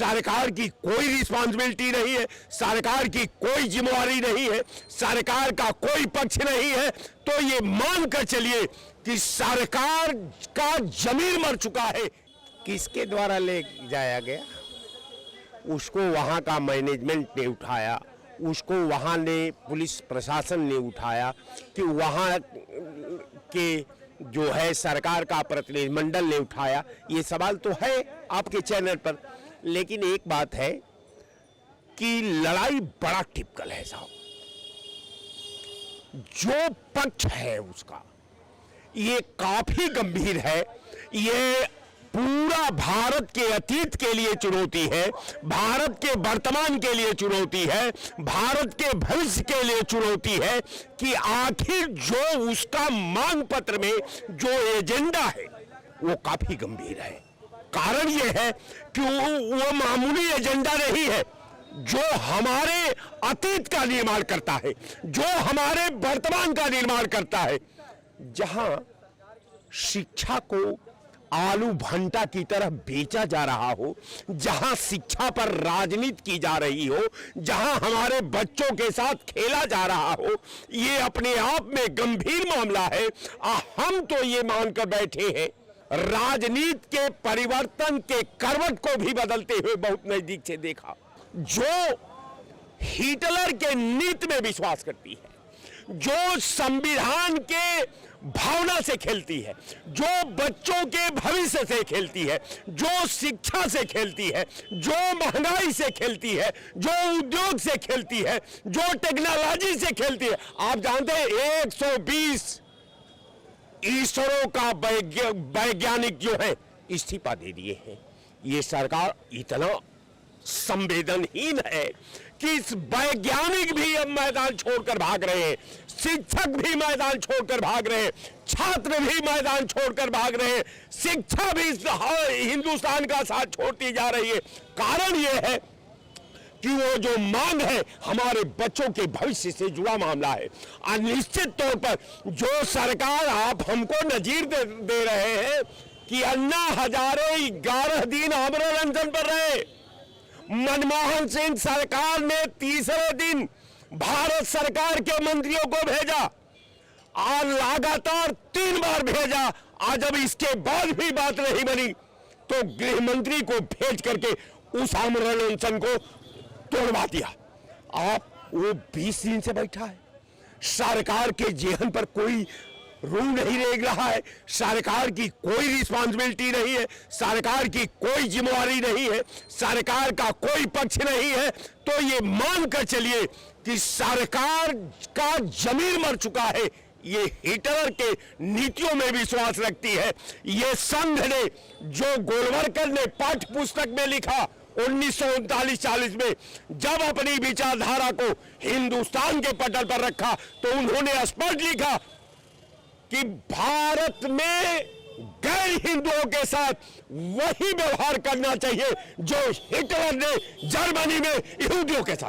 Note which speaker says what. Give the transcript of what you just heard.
Speaker 1: सरकार की कोई रिस्पॉन्सिबिलिटी नहीं है, सरकार की कोई जिम्मेवारी नहीं है, सरकार का कोई पक्ष नहीं है, तो ये मान कर चलिए कि सरकार का जमीर मर चुका है। किसके द्वारा ले जाया गया? उसको वहां का मैनेजमेंट ने उठाया, उसको वहां ने पुलिस प्रशासन ने उठाया कि वहां के जो है सरकार का प्रतिनिधिमंडल ने उठाया। ये सवाल तो है आपके चैनल पर, लेकिन एक बात है कि लड़ाई बड़ा टिपिकल है साहब। जो पक्ष है उसका ये काफी गंभीर है। ये पूरा भारत के अतीत के लिए चुनौती है, भारत के वर्तमान के लिए चुनौती है, भारत के भविष्य के लिए चुनौती है कि आखिर जो उसका मांग पत्र में जो एजेंडा है वो काफी गंभीर है। कारण ये है कि वो मामूली एजेंडा नहीं है जो हमारे अतीत का निर्माण करता है, जो हमारे वर्तमान का निर्माण करता है। जहां शिक्षा को आलू भंटा की तरह बेचा जा रहा हो, जहां शिक्षा पर राजनीति की जा रही हो, जहां हमारे बच्चों के साथ खेला जा रहा हो, ये अपने आप में गंभीर मामला है। हम तो ये मानकर बैठे हैं, राजनीति के परिवर्तन के करवट को भी बदलते हुए बहुत नजदीक से देखा। जो हिटलर के नीति में विश्वास करती है, जो संविधान के भावना से खेलती है, जो बच्चों के भविष्य से खेलती है, जो शिक्षा से खेलती है, जो महंगाई से खेलती है, जो उद्योग से खेलती है, जो टेक्नोलॉजी से खेलती है। आप जानते हैं 120 ईश्वरों का वैज्ञानिक जो है इस्तीफा दे दिए हैं। ये सरकार इतना संवेदनहीन है कि इस वैज्ञानिक भी अब मैदान छोड़कर भाग रहे हैं, शिक्षक भी मैदान छोड़कर भाग रहे हैं, छात्र भी मैदान छोड़कर भाग रहे हैं, शिक्षा भी हिंदुस्तान का साथ छोड़ती जा रही है। कारण यह है कि वो जो मांग है हमारे बच्चों के भविष्य से जुड़ा मामला है। और निश्चित तौर पर जो सरकार आप हमको नजीर दे रहे हैं कि अन्ना हजारे 11 दिन आमरण अनशन पर रहे, मनमोहन सिंह सरकार ने तीसरे दिन भारत सरकार के मंत्रियों को भेजा और लगातार 3 बार भेजा। आज जब इसके बाद भी बात नहीं बनी तो गृह मंत्री को भेज करके उस आमरण अनशन को तोड़वा दिया। आप वो 20 दिन से बैठा है, सरकार के जेहन पर कोई रूल नहीं रेग रहा है, सरकार की कोई रिस्पॉन्सिबिलिटी नहीं है, सरकार की कोई जिम्मेवारी नहीं है, सरकार का कोई पक्ष नहीं है। तो ये मान कर चलिए कि सरकार का जमीर मर चुका है। ये हिटलर के नीतियों में विश्वास रखती है। ये संघ ने जो गोलवलकर ने पाठ्य पुस्तक में लिखा 1939-40 में, जब अपनी विचारधारा को हिंदुस्तान के पटल पर रखा तो उन्होंने स्पष्ट लिखा कि भारत में गैर हिंदुओं के साथ वही व्यवहार करना चाहिए जो हिटलर ने जर्मनी में यहूदियों के साथ